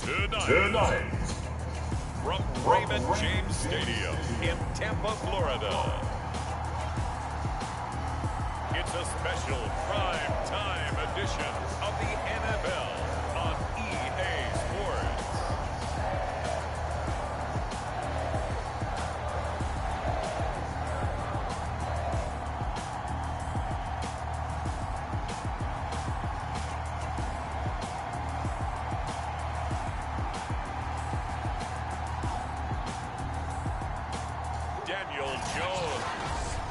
Tonight, from Raymond James Stadium in Tampa, Florida, it's a special prime time edition of the NFL on EA Sports. Daniel Jones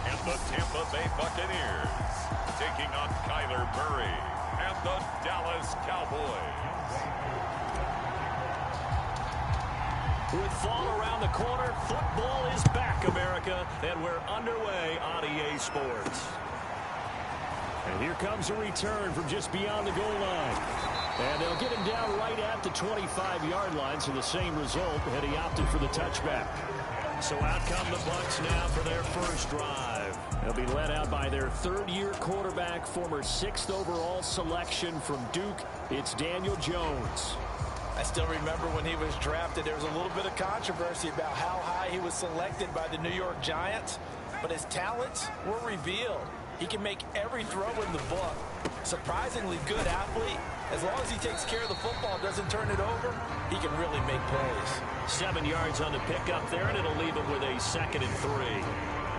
and the Tampa Bay Buccaneers taking on Kyler Murray and the Dallas Cowboys. With fall around the corner, football is back, America, and we're underway on EA Sports. And here comes a return from just beyond the goal line. And they'll get him down right at the 25-yard line, so the same result, and he opted for the touchback. So out come the Bucs now for their first drive. They'll be led out by their third-year quarterback, former 6th overall selection from Duke. It's Daniel Jones. I still remember when he was drafted, there was a little bit of controversy about how high he was selected by the New York Giants, but his talents were revealed. He can make every throw in the book. Surprisingly good athlete. As long as he takes care of the football, doesn't turn it over, he can really make plays. 7 yards on the pickup there, and it'll leave him with a 2nd and 3.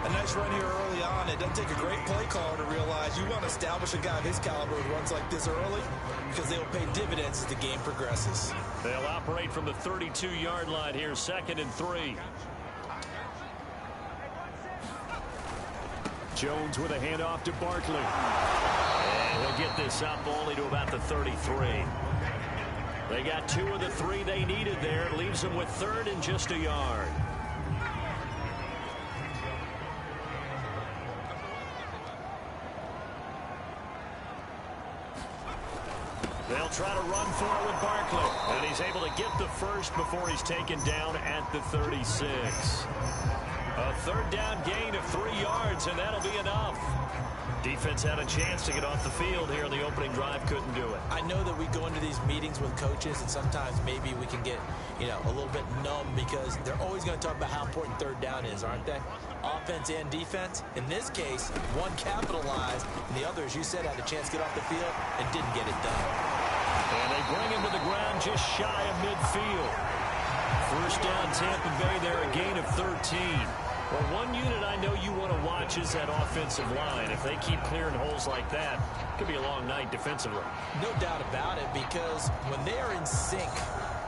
A nice run here early on. It doesn't take a great play caller to realize you want to establish a guy of his caliber who runs like this early because they'll pay dividends as the game progresses. They'll operate from the 32-yard line here, 2nd and 3. Jones with a handoff to Barkley. And he'll get this up only to about the 33. They got 2 of the 3 they needed there. It leaves them with 3rd and just a yard. They'll try to run for it with Barkley. And he's able to get the first before he's taken down at the 36. A 3rd down gain of 3 yards, and that'll be enough. Defense had a chance to get off the field here on the opening drive, couldn't do it. I know that we go into these meetings with coaches, and sometimes maybe we can get, a little bit numb because they're always going to talk about how important 3rd down is, aren't they? Offense and defense. In this case, one capitalized, and the other, as you said, had a chance to get off the field and didn't get it done. And they bring him to the ground just shy of midfield. First down, Tampa Bay there, a gain of 13. Well, one unit I know you want to watch is that offensive line. If they keep clearing holes like that, it could be a long night defensively. No doubt about it, because when they are in sync,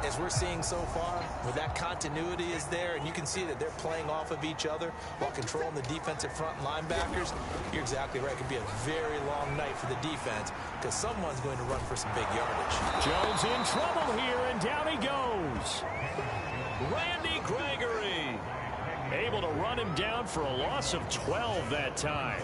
as we're seeing so far, where that continuity is there, and you can see that they're playing off of each other while controlling the defensive front linebackers, you're exactly right. It could be a very long night for the defense because someone's going to run for some big yardage. Jones in trouble here, and down he goes. Randy Gregory able to run him down for a loss of 12 that time.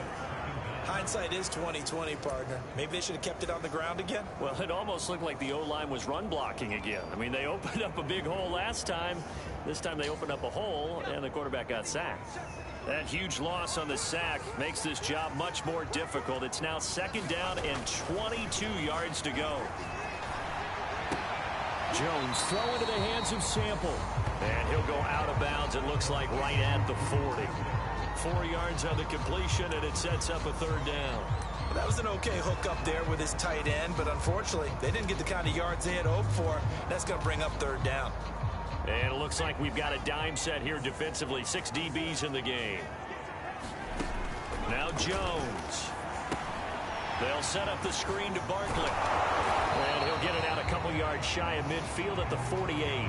Hindsight is 20/20, partner. Maybe they should have kept it on the ground again. Well, it almost looked like the O-line was run blocking again. I mean, they opened up a big hole last time. This time they opened up a hole, and the quarterback got sacked. That huge loss on the sack makes this job much more difficult. It's now 2nd down and 22 yards to go. Jones throw into the hands of Sample. And he'll go out of bounds, it looks like, right at the 40. 4 yards on the completion, and it sets up a 3rd down. Well, that was an okay hook up there with his tight end, but unfortunately, they didn't get the kind of yards they had hoped for. That's going to bring up 3rd down. And it looks like we've got a dime set here defensively. 6 DBs in the game. Now Jones. They'll set up the screen to Barkley. And he'll get it out a couple yards shy of midfield at the 48.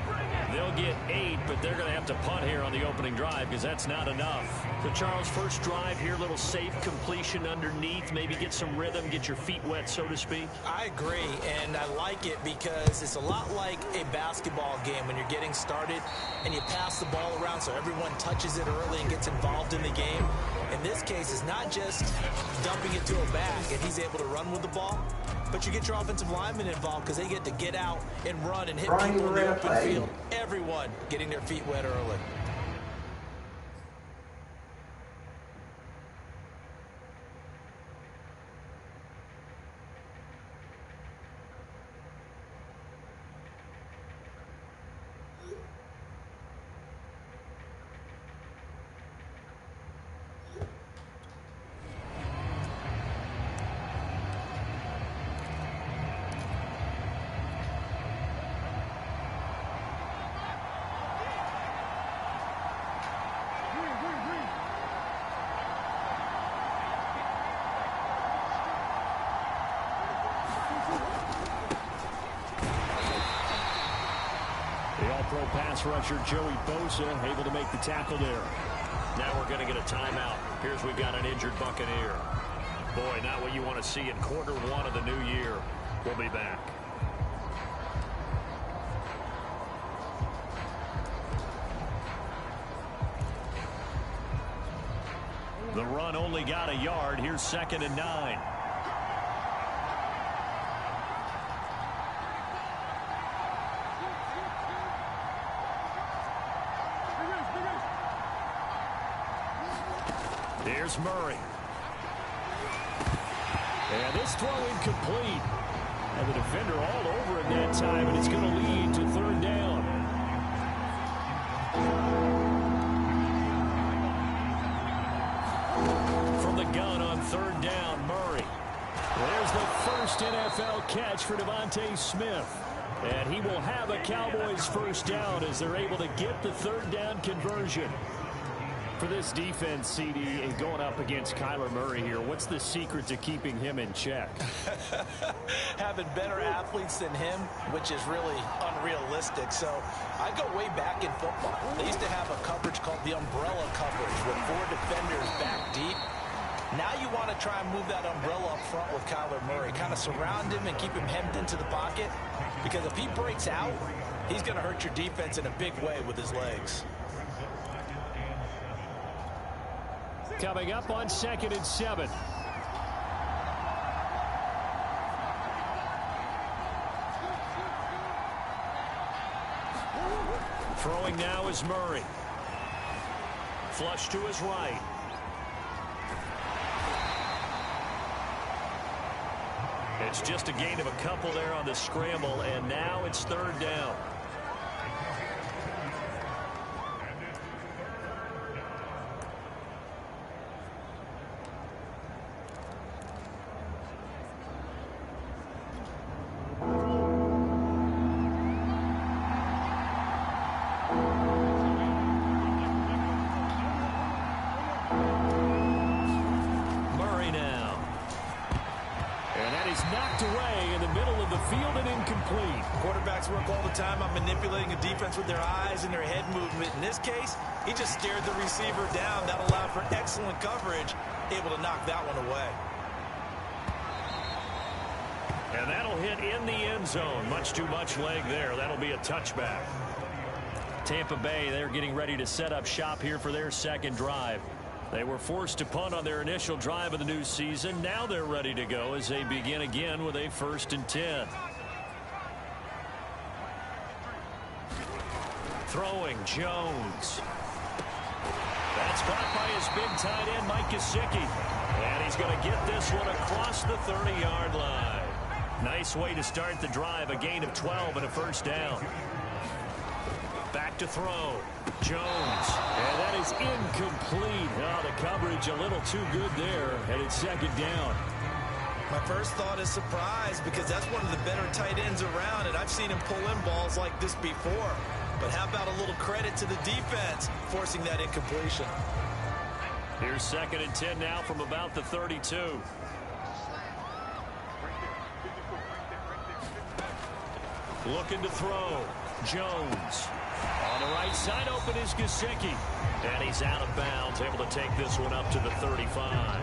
They'll get 8, but they're going to have to punt here on the opening drive because that's not enough. So, Charles, first drive here, a little safe completion underneath. Maybe get some rhythm, get your feet wet, so to speak. I agree, and I like it because it's a lot like a basketball game when you're getting started and you pass the ball around so everyone touches it early and gets involved in the game. In this case, it's not just dumping it to a back and he's able to run with the ball, but you get your offensive linemen involved because they get to get out and run and hit people in the open field. Everyone getting their feet wet early. Pro pass rusher Joey Bosa able to make the tackle there. Now we're going to get a timeout. Here's we've got an injured Buccaneer. Boy, not what you want to see in quarter one of the new year. We'll be back. The run only got a yard. Here's 2nd and 9. Here's Murray. And this throw incomplete. And the defender all over him that time, and it's going to lead to 3rd down. From the gun on 3rd down, Murray. There's the first NFL catch for Devontae Smith. And he will have a Cowboys 1st down as they're able to get the 3rd down conversion. For this defense, CD, and going up against Kyler Murray here, what's the secret to keeping him in check? Having better athletes than him, which is really unrealistic. So I go way back in football. They used to have a coverage called the umbrella coverage with 4 defenders back deep. Now you want to try and move that umbrella up front with Kyler Murray. Kind of surround him and keep him hemmed into the pocket. Because if he breaks out, he's going to hurt your defense in a big way with his legs. Coming up on 2nd and 7. Throwing now is Murray. Flush to his right. It's just a gain of a couple there on the scramble, and now it's 3rd down. With their eyes and their head movement. In this case, he just stared the receiver down. That allowed for excellent coverage, able to knock that one away. And that'll hit in the end zone. Much too much leg there. That'll be a touchback. Tampa Bay, they're getting ready to set up shop here for their 2nd drive. They were forced to punt on their initial drive of the new season. Now they're ready to go as they begin again with a 1st and 10. Throwing, Jones. That's caught by his big tight end, Mike Gesicki. And he's going to get this one across the 30-yard line. Nice way to start the drive, a gain of 12 and a 1st down. Back to throw. Jones. And that is incomplete. Oh, the coverage a little too good there, and it's 2nd down. My first thought is surprise because that's one of the better tight ends around, and I've seen him pull in balls like this before. But how about a little credit to the defense forcing that incompletion? Here's 2nd and 10 now from about the 32. Looking to throw. Jones. On the right side open is Gesicki. And he's out of bounds, able to take this one up to the 35.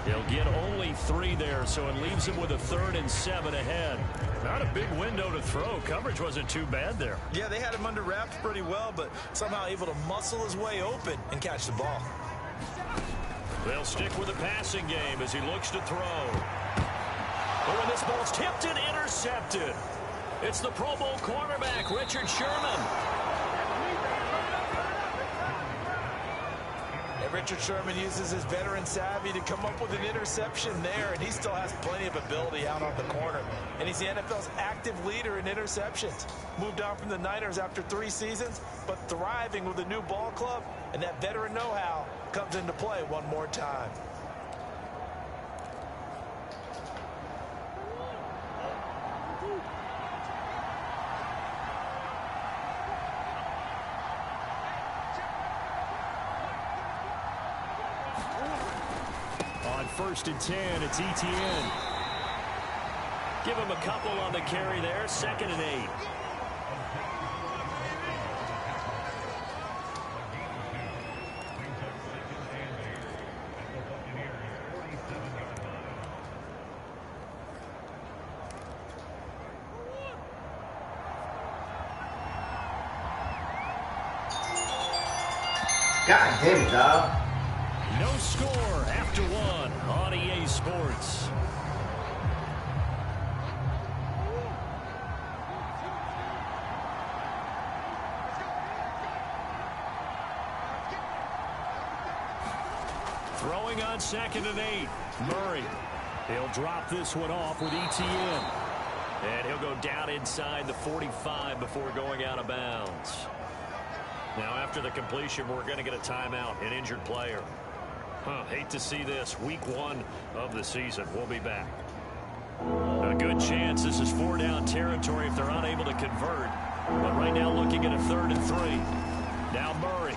He'll get only 3 there, so it leaves him with a 3rd and 7 ahead. Not a big window to throw. Coverage wasn't too bad there. Yeah, they had him under wraps pretty well, but somehow able to muscle his way open and catch the ball. They'll stick with the passing game as he looks to throw. Oh, and this ball's tipped and intercepted. It's the Pro Bowl cornerback, Richard Sherman. Richard Sherman uses his veteran savvy to come up with an interception there, and he still has plenty of ability out on the corner. And he's the NFL's active leader in interceptions. Moved on from the Niners after 3 seasons, but thriving with a new ball club, and that veteran know-how comes into play one more time. On 1st and 10, it's ETN. Give him a couple on the carry there. 2nd and 8. God damn it, dog. No score after one on EA Sports. Throwing on 2nd and 8. Murray. He'll drop this one off with ETN. And he'll go down inside the 45 before going out of bounds. Now, after the completion, we're going to get a timeout, an injured player. Hate to see this. Week 1 of the season. We'll be back. A good chance this is 4-down territory if they're unable to convert. But right now looking at a 3rd and 3. Now Murray.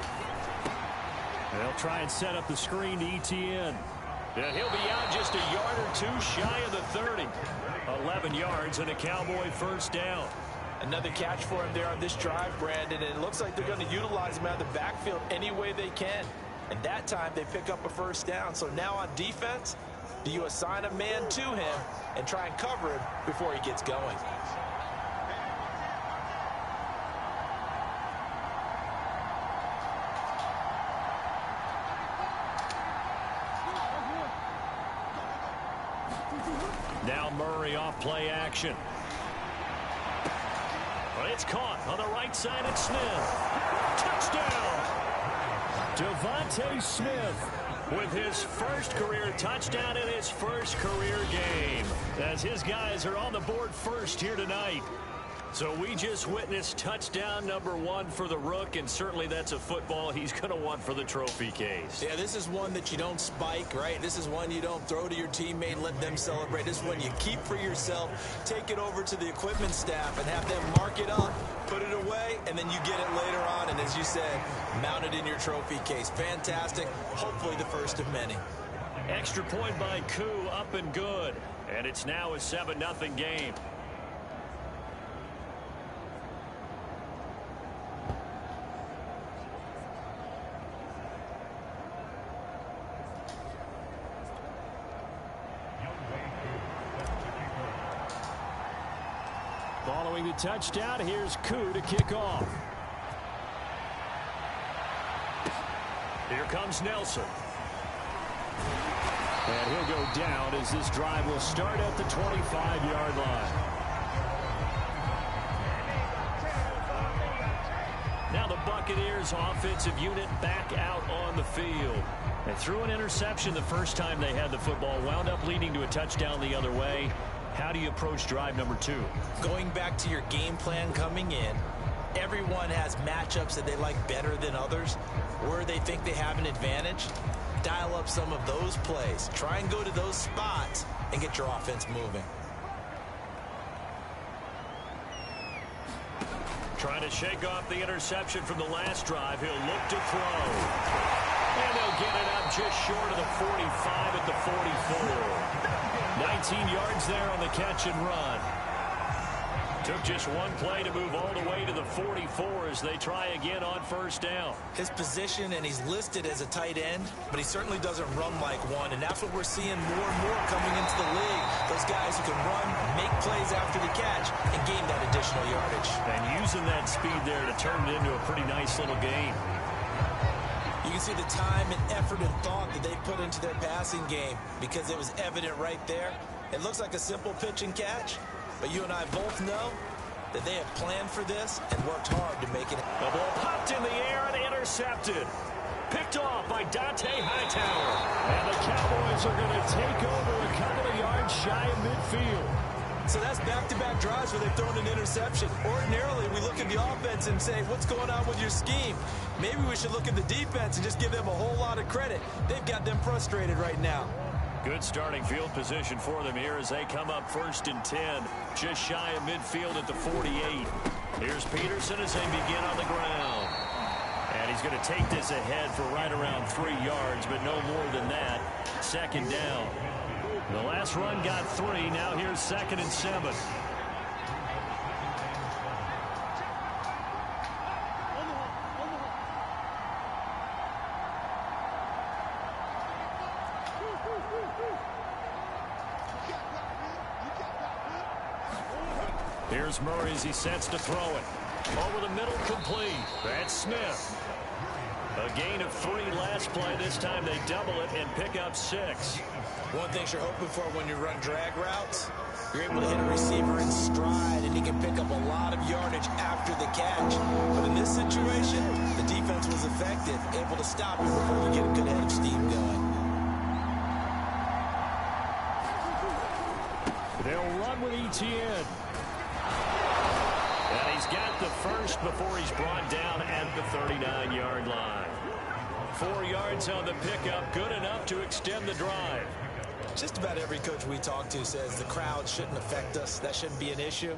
They'll try and set up the screen to ETN. And he'll be out just a yard or two shy of the 30. 11 yards and a Cowboy first down. Another catch for him there on this drive, Brandon, and it looks like they're going to utilize him out of the backfield any way they can. And that time they pick up a first down. So now on defense, do you assign a man to him and try and cover him before he gets going? Now Murray off play action. But it's caught on the right side at Smith. Touchdown! Devontae Smith with his first career touchdown in his first career game, as his guys are on the board first here tonight. So we just witnessed touchdown number 1 for the Rook, and certainly that's a football he's going to want for the trophy case. Yeah, this is one that you don't spike, right? This is one you don't throw to your teammate and let them celebrate. This is one you keep for yourself, take it over to the equipment staff and have them mark it up, put it away, and then you get it later on. And as you said, mount it in your trophy case. Fantastic. Hopefully the first of many. Extra point by Koo, up and good. And it's now a 7-0 game. Following the touchdown, here's Koo to kick off. Here comes Nelson. And he'll go down as this drive will start at the 25-yard line. Now the Buccaneers offensive unit back out on the field. They threw an interception the first time they had the football, wound up leading to a touchdown the other way. How do you approach drive number 2? Going back to your game plan coming in, everyone has matchups that they like better than others, where they think they have an advantage. Dial up some of those plays. Try and go to those spots and get your offense moving. Trying to shake off the interception from the last drive. He'll look to throw. And they'll get it up just short of the 45 at the 44. 19 yards there on the catch and run. Took just one play to move all the way to the 44 as they try again on first down. His position, and he's listed as a tight end, but he certainly doesn't run like one, and that's what we're seeing more and more coming into the league. Those guys who can run, make plays after the catch, and gain that additional yardage. And using that speed there to turn it into a pretty nice little gain. You can see the time and effort and thought that they put into their passing game because it was evident right there. It looks like a simple pitch and catch, but you and I both know that they have planned for this and worked hard to make it. The ball popped in the air and intercepted. Picked off by Dante Hightower. And the Cowboys are going to take over a couple of yards shy of midfield. So that's back-to-back drives where they've thrown an interception. Ordinarily, we look at the offense and say, what's going on with your scheme? Maybe we should look at the defense and just give them a whole lot of credit. They've got them frustrated right now. Good starting field position for them here as they come up 1st and 10, just shy of midfield at the 48. Here's Peterson as they begin on the ground. And he's going to take this ahead for right around 3 yards, but no more than that. 2nd down. The last run got 3. Now here's 2nd and 7. Here's Murray as he sets to throw it. Over the middle, complete. That's Smith. A gain of 3 last play. This time they double it and pick up 6. One thing you're hoping for when you run drag routes, you're able to hit a receiver in stride, and he can pick up a lot of yardage after the catch. But in this situation, the defense was effective, able to stop him before we get a good head of steam going. They'll run with Etienne. And he's got the first before he's brought down at the 39-yard line. 4 yards on the pickup, good enough to extend the drive. Just about every coach we talk to says the crowd shouldn't affect us. That shouldn't be an issue.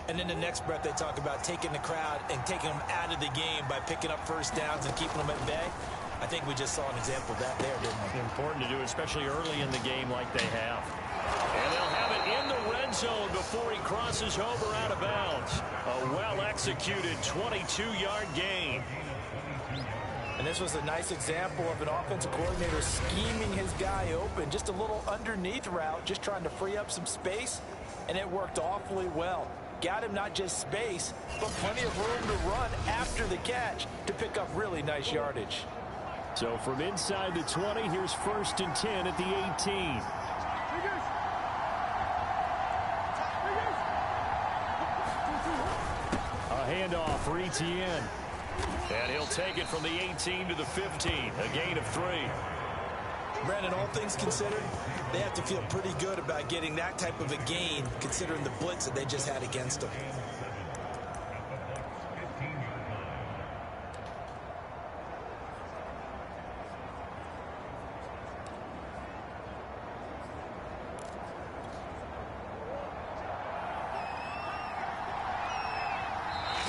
And in the next breath, they talk about taking the crowd and taking them out of the game by picking up first downs and keeping them at bay. I think we just saw an example of that there, didn't we? Important to do, especially early in the game like they have. And they'll have it in the red zone before he crosses over out of bounds. A well-executed 22-yard gain. And this was a nice example of an offensive coordinator scheming his guy open. Just a little underneath route, just trying to free up some space, and it worked awfully well. Got him not just space, but plenty of room to run after the catch to pick up really nice yardage. So from inside the 20, here's 1st and 10 at the 18. A handoff for Etienne. And he'll take it from the 18 to the 15, a gain of 3. Brandon, all things considered, they have to feel pretty good about getting that type of a gain, considering the blitz that they just had against them.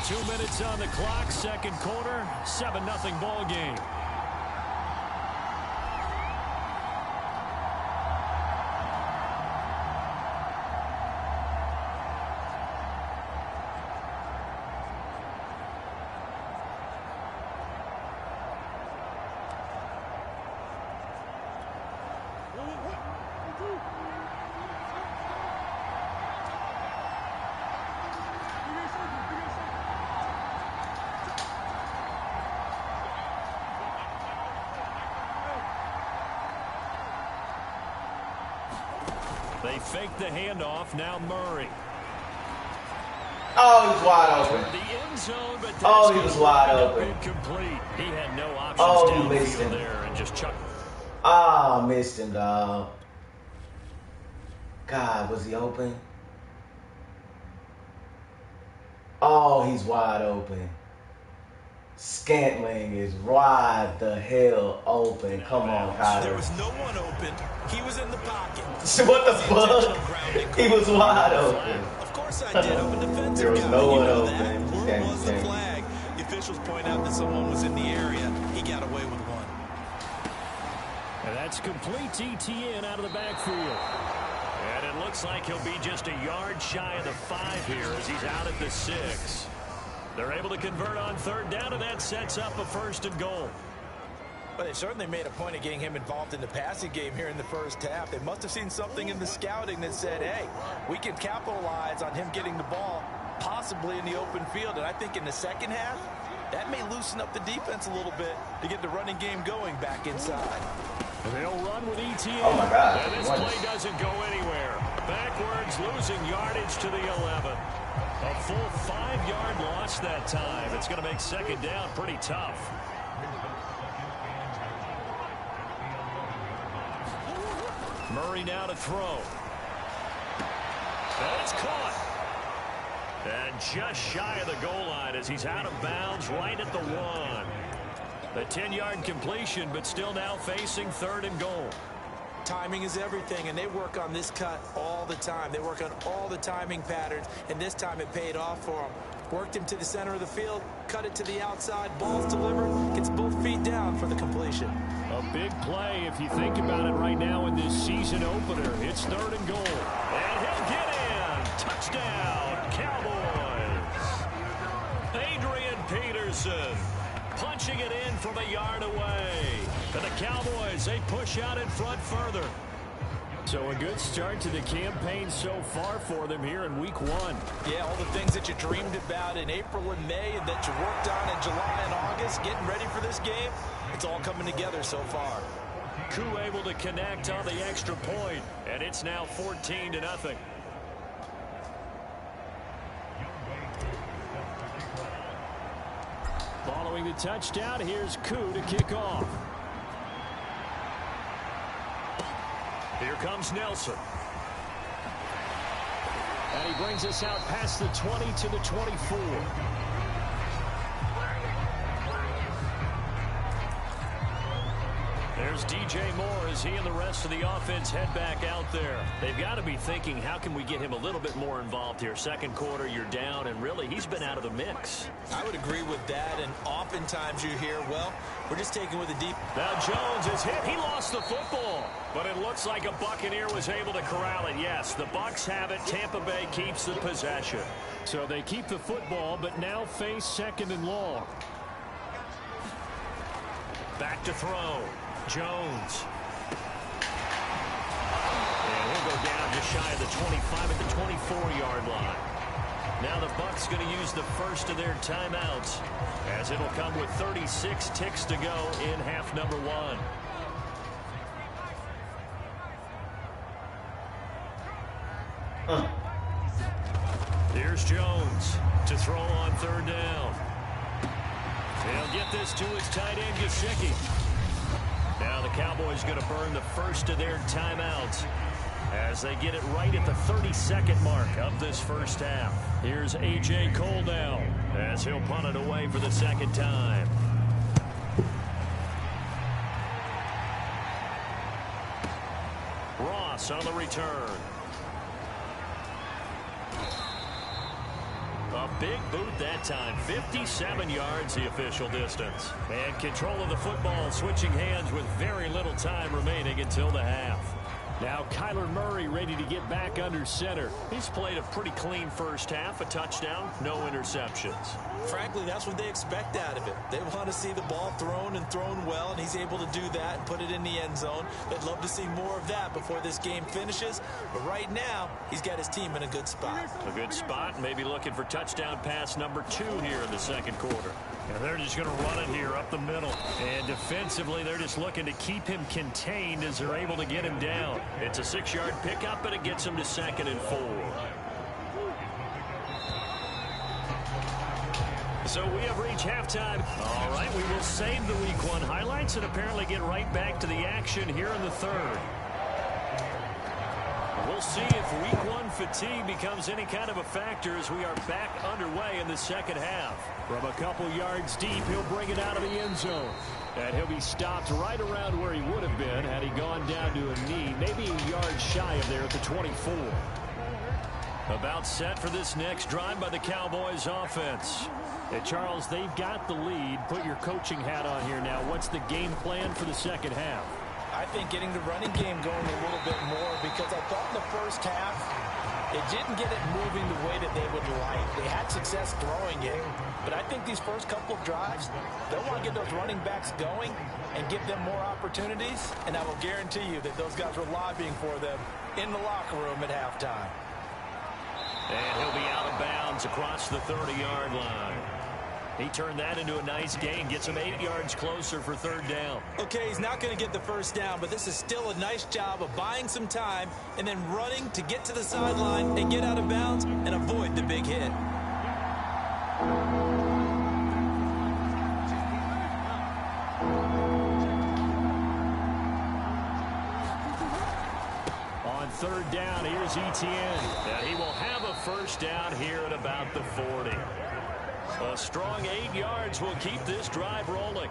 Two minutes on the clock, second quarter, 7-0 ball game. They fake the handoff. Now Murray. Oh, he's wide open. The end zone, but oh, he was wide open. Incomplete. He had no options downfield there and just chucked. Oh, missed him, dog. God, was he open? Oh, he's wide open. Scantling is wide the hell open. Come on, Kyler. There was no one open. He was in the pocket. What the fuck? He was wide open. Of course I did. I'm a defensive There was guy. no one open. open. Where was the flag? The officials point out that someone was in the area. He got away with one. And that's complete to Etienne out of the backfield. And it looks like he'll be just a yard shy of the 5 here as he's out at the 6. They're able to convert on third down, and that sets up a 1st and goal. But they certainly made a point of getting him involved in the passing game here in the first half. They must have seen something in the scouting that said, hey, we can capitalize on him getting the ball possibly in the open field. And I think in the second half, that may loosen up the defense a little bit to get the running game going back inside. And they'll run with Etienne. Oh, my God. And this play doesn't go anywhere. Backwards, losing yardage to the 11. A full 5-yard loss that time. It's going to make second down pretty tough. Murray now to throw. And it's caught. And just shy of the goal line as he's out of bounds right at the 1. A 10-yard completion, but still now facing 3rd and goal. Timing is everything, and they work on this cut all the time. They work on all the timing patterns, and this time it paid off for them. Worked him to the center of the field, cut it to the outside, ball's delivered, gets both feet down for the completion. A big play if you think about it right now in this season opener. It's 3rd and goal. And he'll get in. Touchdown, Cowboys. Adrian Peterson punching it in from a yard away. And the Cowboys, they push out in front further. So a good start to the campaign so far for them here in week 1. Yeah, all the things that you dreamed about in April and May and that you worked on in July and August, getting ready for this game, it's all coming together so far. Koo able to connect on the extra point, and it's now 14-0. Following the touchdown, here's Koo to kick off. Here comes Nelson. And he brings us out past the 20 to the 24. There's DJ Moore as he and the rest of the offense head back out there. They've got to be thinking, how can we get him a little bit more involved here? Second quarter, you're down, and really, he's been out of the mix. I would agree with that, and oftentimes you hear, well, we're just taking with a deep. Now Jones is hit. He lost the football, but it looks like a Buccaneer was able to corral it. Yes, the Bucs have it. Tampa Bay keeps the possession. So they keep the football, but now face 2nd and long. Back to throw. Jones. And he'll go down just shy of the 25 at the 24-yard line. Now the Bucs going to use the first of their timeouts, as it'll come with 36 ticks to go in half number 1. Here's Jones to throw on 3rd down. He'll get this to his tight end, Gesicki. Now the Cowboys going to burn the first of their timeouts as they get it right at the 32nd mark of this first half. Here's A.J. Cole now as he'll punt it away for the 2nd time. Ross on the return. A big boot that time. 57 yards the official distance. And control of the football switching hands with very little time remaining until the half. Now Kyler Murray ready to get back under center. He's played a pretty clean first half. A touchdown, no interceptions. Frankly, that's what they expect out of it. They want to see the ball thrown and thrown well, and he's able to do that and put it in the end zone. They'd love to see more of that before this game finishes. But right now, he's got his team in a good spot. A good spot, maybe looking for touchdown pass number 2 here in the 2nd quarter. And they're just going to run it here up the middle. And defensively, they're just looking to keep him contained as they're able to get him down. It's a 6-yard pickup, and it gets him to 2nd and 4. So we have reached halftime. All right, we will save the Week 1 highlights and apparently get right back to the action here in the 3rd. We'll see if Week 1 fatigue becomes any kind of a factor as we are back underway in the 2nd half. From a couple yards deep, he'll bring it out of the end zone. And he'll be stopped right around where he would have been had he gone down to a knee, maybe a yard shy of there at the 24. About set for this next drive by the Cowboys offense. And Charles, they've got the lead. Put your coaching hat on here now. What's the game plan for the 2nd half? I think getting the running game going a little bit more, because I thought in the first half it didn't get it moving the way that they would like. They had success throwing it, but I think these first couple of drives, they'll want to get those running backs going and give them more opportunities, and I will guarantee you that those guys were lobbying for them in the locker room at halftime. And he'll be out of bounds across the 30-yard line. He turned that into a nice gain, gets him 8 yards closer for 3rd down. Okay, he's not going to get the first down, but this is still a nice job of buying some time and then running to get to the sideline and get out of bounds and avoid the big hit. On 3rd down, here's Etienne. And he will have a first down here at about the 40. A strong 8 yards will keep this drive rolling.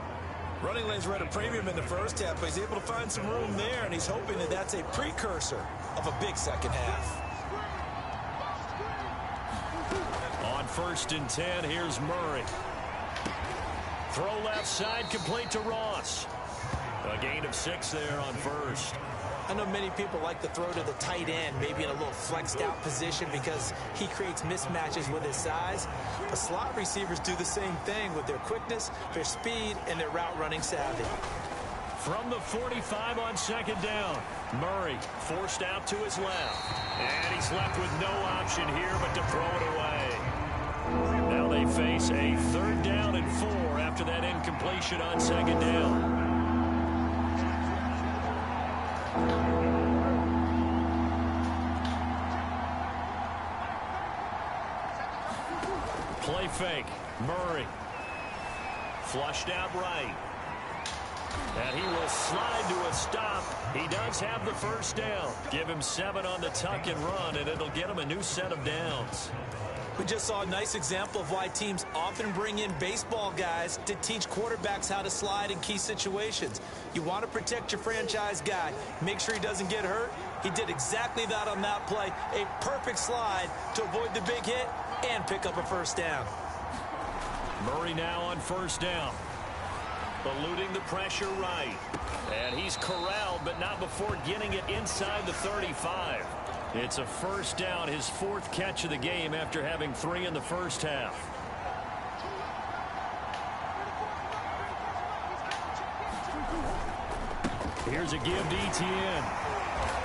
Running lanes were at a premium in the first half, but he's able to find some room there, and he's hoping that that's a precursor of a big second half. On 1st and 10, here's Murray. Throw left side, complete to Ross. A gain of 6 there on 1st. I know many people like to throw to the tight end, maybe in a little flexed out position because he creates mismatches with his size. The slot receivers do the same thing with their quickness, their speed, and their route running savvy. From the 45 on second down. Murray forced out to his left. And he's left with no option here but to throw it away. Now they face a 3rd down and 4 after that incompletion on second down. Play fake. Murray. Flushed out right. And he will slide to a stop. He does have the first down. Give him 7 on the tuck and run, and it'll get him a new set of downs. We just saw a nice example of why teams often bring in baseball guys to teach quarterbacks how to slide in key situations. You want to protect your franchise guy. Make sure he doesn't get hurt. He did exactly that on that play. A perfect slide to avoid the big hit and pick up a first down. Murray now on first down. Eluding the pressure right. And he's corralled, but not before getting it inside the 35. It's a first down, his 4th catch of the game after having 3 in the first half. Here's a give to Etienne.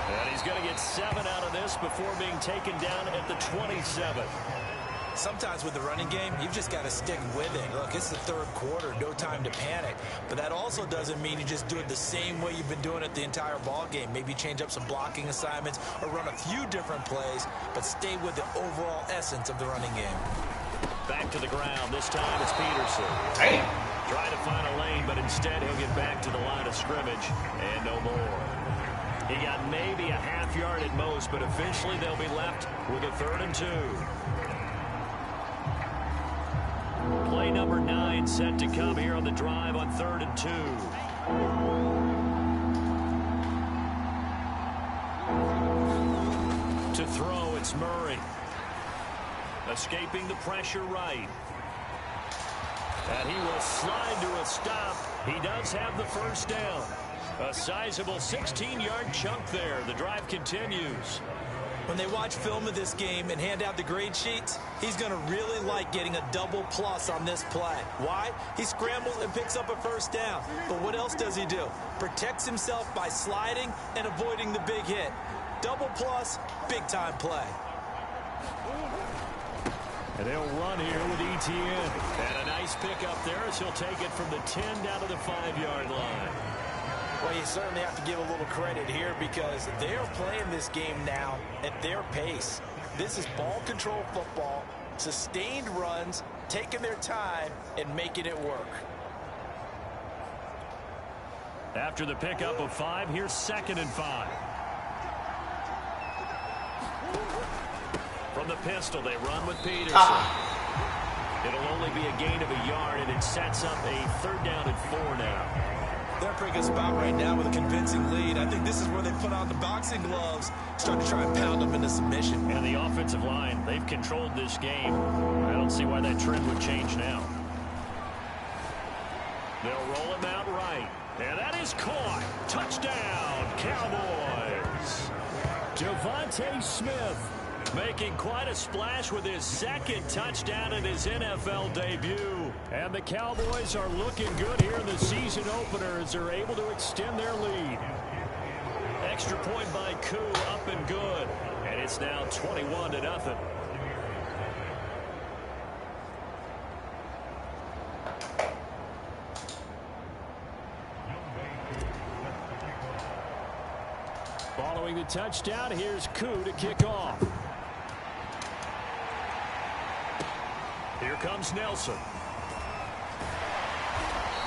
And he's going to get 7 out of this before being taken down at the 27. Sometimes with the running game, you've just got to stick with it. Look, it's the 3rd quarter, no time to panic. But that also doesn't mean you just do it the same way you've been doing it the entire ball game. Maybe change up some blocking assignments or run a few different plays, but stay with the overall essence of the running game. Back to the ground. This time it's Peterson. Damn. Trying to find a lane, but instead he'll get back to the line of scrimmage and no more. He got maybe a half yard at most, but officially they'll be left with a 3rd and 2. Play number 9 set to come here on the drive on 3rd and 2. To throw, it's Murray. Escaping the pressure right. And he will slide to a stop. He does have the first down. A sizable 16-yard chunk there. The drive continues. When they watch film of this game and hand out the grade sheets, he's going to really like getting a double plus on this play. Why? He scrambles and picks up a first down. But what else does he do? Protects himself by sliding and avoiding the big hit. Double plus, big-time play. And they'll run here with Etienne. And a nice pickup there as he'll take it from the 10 down to the 5-yard line. Well, you certainly have to give a little credit here because they are playing this game now at their pace. This is ball control football, sustained runs, taking their time, and making it work. After the pickup of 5, here's 2nd and 5. From the pistol, they run with Peterson. It'll only be a gain of a yard, and it sets up a 3rd down and 4 now. They're pretty good spot right now with a convincing lead. I think this is where they put on the boxing gloves, start to try and pound them into submission. And the offensive line, they've controlled this game. I don't see why that trend would change now. They'll roll him out right. And that is caught. Touchdown, Cowboys. Devontae Smith making quite a splash with his 2nd touchdown in his NFL debut. And the Cowboys are looking good here in the season opener as they're able to extend their lead. Extra point by Koo, up and good. And it's now 21-0. Following the touchdown, here's Koo to kick off. Here comes Nelson.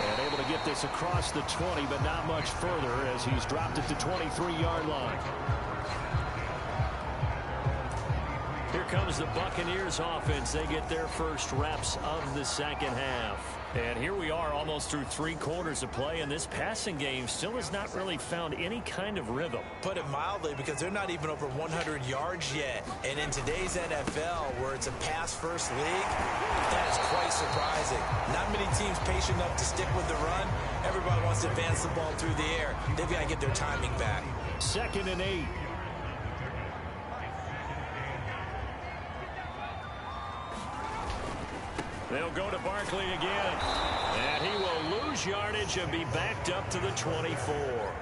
And able to get this across the 20, but not much further as he's dropped it to 23-yard line. Here comes the Buccaneers offense. They get their first reps of the 2nd half. And here we are almost through 3 quarters of play, and this passing game still has not really found any kind of rhythm. Put it mildly, because they're not even over 100 yards yet. And in today's NFL, where it's a pass-first league, that is quite surprising. Not many teams patient enough to stick with the run. Everybody wants to advance the ball through the air. They've got to get their timing back. 2nd and 8. They'll go to Barkley again. And he will lose yardage and be backed up to the 24.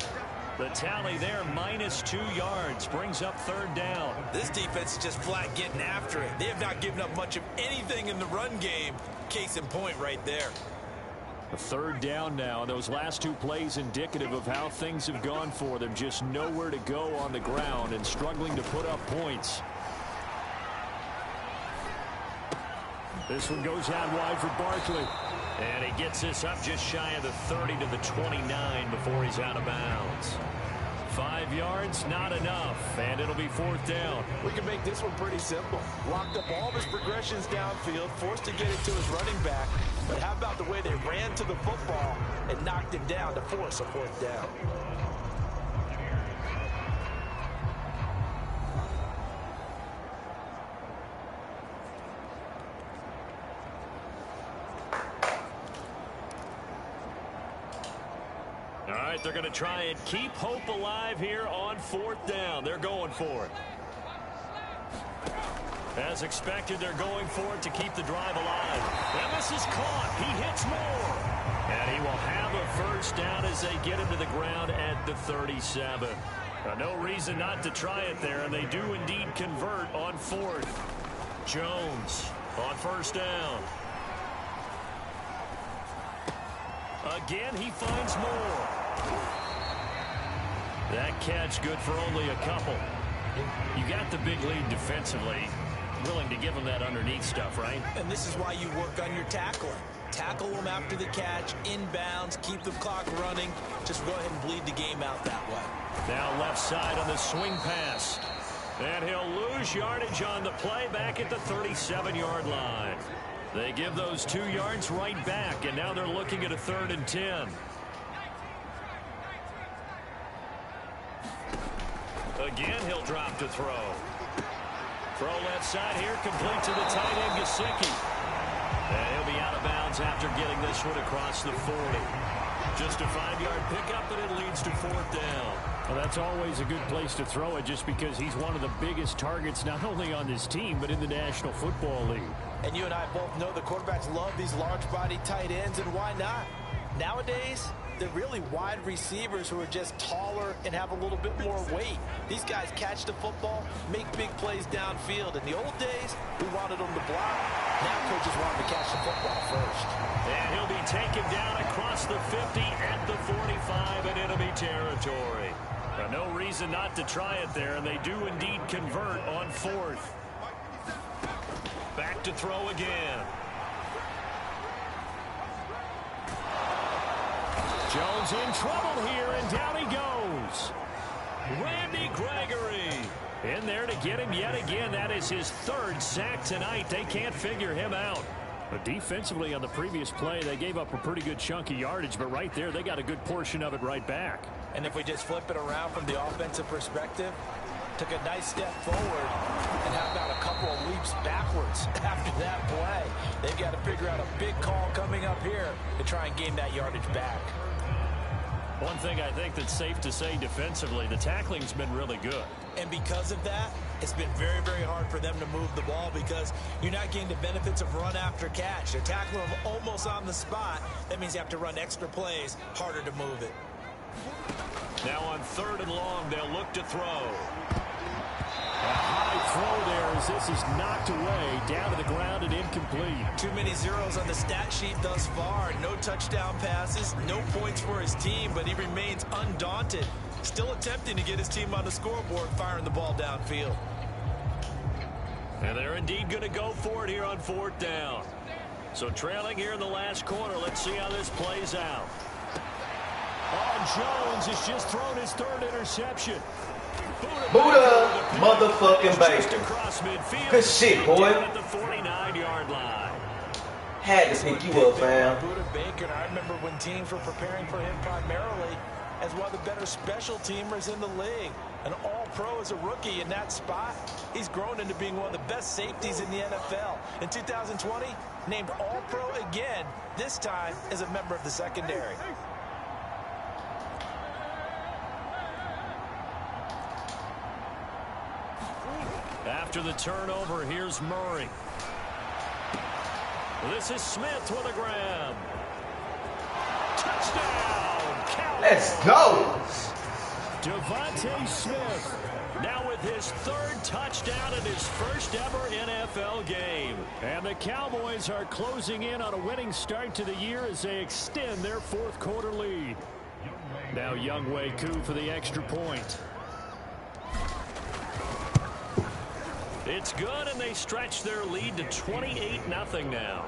The tally there, -2 yards, brings up 3rd down. This defense is just flat getting after it. They have not given up much of anything in the run game. Case in point right there. A 3rd down now. Those last 2 plays indicative of how things have gone for them. Just nowhere to go on the ground and struggling to put up points. This one goes out wide for Barkley. And he gets this up just shy of the 30 to the 29 before he's out of bounds. 5 yards, not enough, and it'll be 4th down. We can make this one pretty simple. Locked up all of his progressions downfield, forced to get it to his running back. But how about the way they ran to the football and knocked him down to force a 4th down? All right, they're going to try and keep hope alive here on 4th down. They're going for it. As expected, they're going for it to keep the drive alive. And this is caught. He hits more. And he will have a 1st down as they get him to the ground at the 37. No reason not to try it there, and they do indeed convert on 4th. Jones on 1st down. Again, he finds more. That catch good for only a couple. You got the big lead defensively. Willing to give them that underneath stuff, right? And this is why you work on your tackling. Tackle them after the catch, inbounds, keep the clock running. Just go ahead and bleed the game out that way. Now left side on the swing pass. And he'll lose yardage on the play back at the 37-yard line. They give those 2 yards right back, and now they're looking at a 3rd and 10. Again, he'll drop to throw. Throw left side here, complete to the tight end, Gesicki. And he'll be out of bounds after getting this one across the 40. Just a 5-yard pickup, and it leads to 4th down. Well, that's always a good place to throw it just because he's one of the biggest targets not only on this team but in the National Football League. And you and I both know the quarterbacks love these large-body tight ends, and why not? Nowadays, they're really wide receivers who are just taller and have a little bit more weight. These guys catch the football, make big plays downfield. In the old days, we wanted them to block. Now coaches want them to catch the football first. And he'll be taken down across the 50 at the 45 in enemy territory. No reason not to try it there, and they do indeed convert on 4th. Back to throw again. Jones in trouble here, and down he goes. Randy Gregory in there to get him yet again. That is his 3rd sack tonight. They can't figure him out. But defensively on the previous play, they gave up a pretty good chunk of yardage, but right there, they got a good portion of it right back. And if we just flip it around from the offensive perspective, took a nice step forward and how about a couple of leaps backwards after that play. They've got to figure out a big call coming up here to try and gain that yardage back. One thing I think that's safe to say defensively, the tackling's been really good. And because of that, it's been very, very hard for them to move the ball because you're not getting the benefits of run after catch. They're tackling them almost on the spot. That means you have to run extra plays, harder to move it. Now on 3rd and long, they'll look to throw. A high throw there as this is knocked away, down to the ground and incomplete. Too many zeros on the stat sheet thus far. No touchdown passes, no points for his team, but he remains undaunted. Still attempting to get his team on the scoreboard, firing the ball downfield. And they're indeed going to go for it here on 4th down. So trailing here in the last quarter, let's see how this plays out. Oh, Jones has just thrown his 3rd interception. Buddha motherfucking Baker. Good shit, boy. At the 49-yard line. Had to pick you up, fam. Buddha Baker, and I remember when teams were preparing for him primarily as one of the better special teamers in the league. An all-pro as a rookie in that spot. He's grown into being one of the best safeties in the NFL. In 2020, named all-pro again, this time as a member of the secondary. After the turnover, here's Murray. This is Smith with a grab. Touchdown, Cowboys. Let's go. Devontae Smith now with his third touchdown in his first ever NFL game. And the Cowboys are closing in on a winning start to the year as they extend their fourth quarter lead. Now Younghoe Koo for the extra point. It's good, and they stretch their lead to 28-0 now.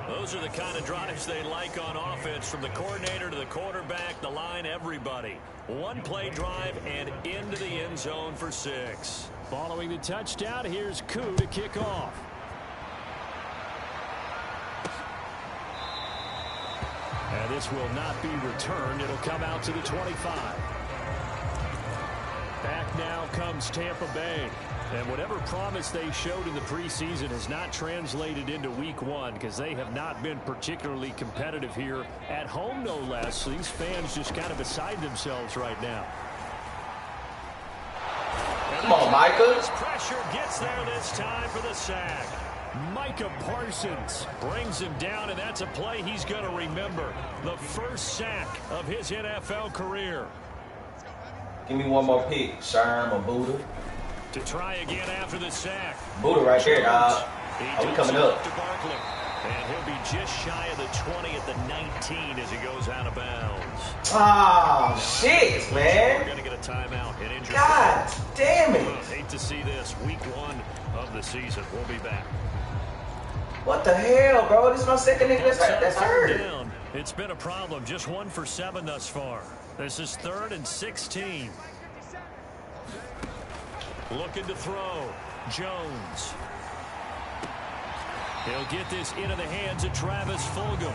Those are the kind of drives they like on offense, from the coordinator to the quarterback, the line, everybody. One play drive and into the end zone for 6. Following the touchdown, here's Koo to kick off. And this will not be returned. It'll come out to the 25. Back now comes Tampa Bay. And whatever promise they showed in the preseason has not translated into week 1, because they have not been particularly competitive here at home, no less. These fans just kind of beside themselves right now. Come on, Micah. Pressure gets there this time for the sack. Micah Parsons brings him down, and that's a play he's going to remember. The first sack of his NFL career. Give me one more pick, Sherm or Buddha. To try again after the sack. Buddha right there, dog. Oh, we coming up. To Barkley. And he'll be just shy of the 20 at the 19 as he goes out of bounds. Oh, shit, man. We're going to get a timeout. And injury. God damn it. Hate to see this. Week 1 of the season. We'll be back. What the hell, bro? This is my second nigga that's hurt. Down. It's been a problem. Just 1 for 7 thus far. This is 3rd and 16. Looking to throw. Jones. He'll get this into the hands of Travis Fulgham.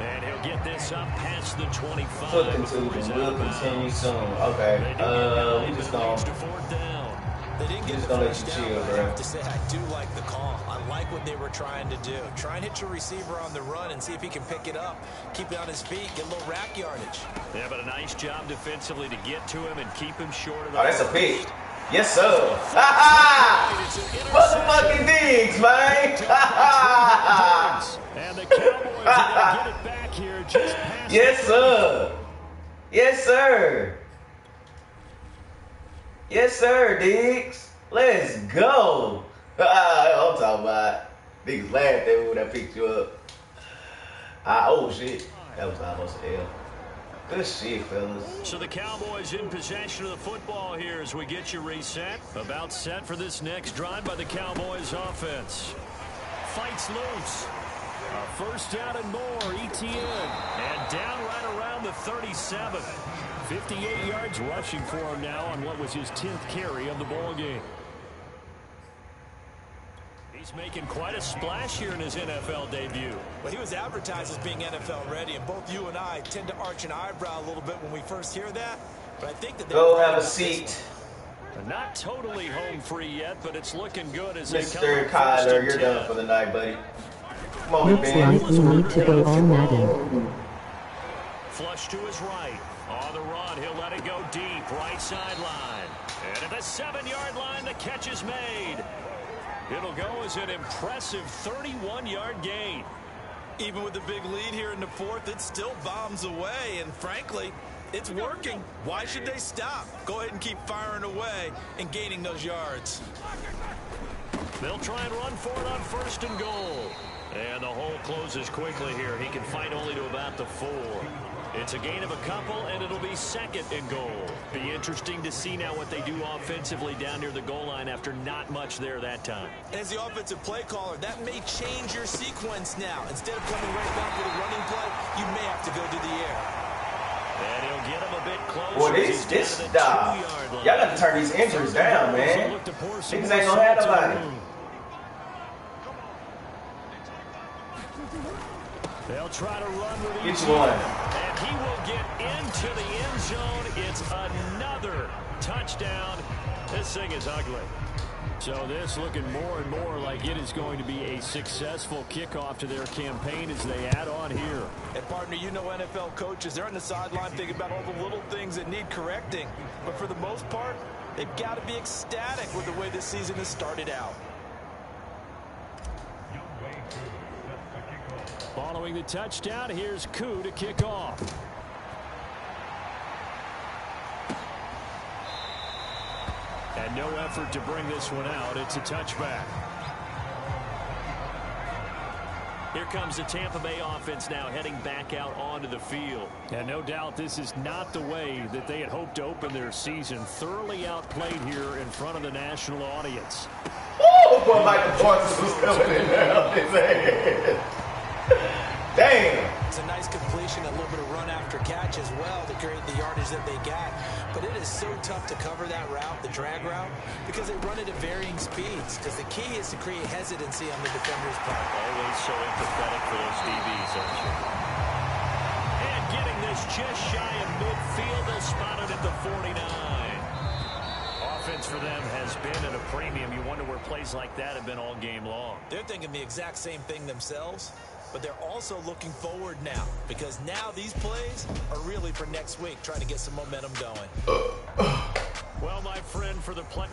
And he'll get this up past the 25. We'll continue soon. Okay. We just gonna They didn't get the first down, but I have to say, I do like the call. I like what they were trying to do. Try and hit your receiver on the run and see if he can pick it up. Keep it on his feet, get a little rack yardage. Yeah, but a nice job defensively to get to him and keep him short of the... Oh, that's a pick. Yes, sir. Ha ha! Motherfucking Diggs, man. Ha ha! And the Cowboys are going to get it back here just past... Yes, sir. Yes, sir. Yes, sir, Diggs. Let's go. I'm talking about. Niggas laughed at me when I picked you up. Oh, shit. That was almost an L. Good shit, fellas. So the Cowboys in possession of the football here as we get you reset. About set for this next drive by the Cowboys offense. Fights loose. A first down and more. ETN. And down right around the 37. 58 yards rushing for him now on what was his 10th carry of the ball game. He's making quite a splash here in his NFL debut. Well, he was advertised as being NFL ready, and both you and I tend to arch an eyebrow a little bit when we first hear that. But I think that go have a seat. Not totally home free yet, but it's looking good as Mr. Kyler, you're done for the night, buddy. Come on, looks like we need to go all Madden. Flush to his right. On the run, he'll let it go deep, right sideline. And at the 7-yard line, the catch is made. It'll go as an impressive 31-yard gain. Even with the big lead here in the 4th, it still bombs away. And frankly, it's working. Why should they stop? Go ahead and keep firing away and gaining those yards. They'll try and run for it on 1st and goal. And the hole closes quickly here. He can fight only to about the 4. It's a gain of a couple, and it'll be 2nd and goal. Be interesting to see now what they do offensively down near the goal line after not much there that time. As the offensive play caller, that may change your sequence now. Instead of coming right back with a running play, you may have to go to the air. And he'll get him a bit closer. Well, this dog. Y'all got to turn these injuries down, man. Niggas ain't gonna have nobody. They'll try to run with each one. And he will get into the end zone. It's another touchdown. This thing is ugly. So this looking more and more like it is going to be a successful kickoff to their campaign as they add on here. And partner, you know NFL coaches, they're on the sideline thinking about all the little things that need correcting. But for the most part, they've got to be ecstatic with the way this season has started out. Following the touchdown, here's Koo to kick off. And no effort to bring this one out. It's a touchback. Here comes the Tampa Bay offense now heading back out onto the field. And no doubt this is not the way that they had hoped to open their season. Thoroughly outplayed here in front of the national audience. Oh, boy, Michael Parsons was coming in there up his head. Damn. It's a nice completion, a little bit of run after catch as well to create the yardage that they got. But it is so tough to cover that route, the drag route, because they run it at varying speeds. Because the key is to create hesitancy on the defender's part. Always so empathetic for those DBs, aren't you? And getting this just shy of midfield, they'll spot it at the 49. Offense for them has been at a premium. You wonder where plays like that have been all game long. They're thinking the exact same thing themselves. But they're also looking forward now, because now these plays are really for next week, trying to get some momentum going. Well, my friend, for the play...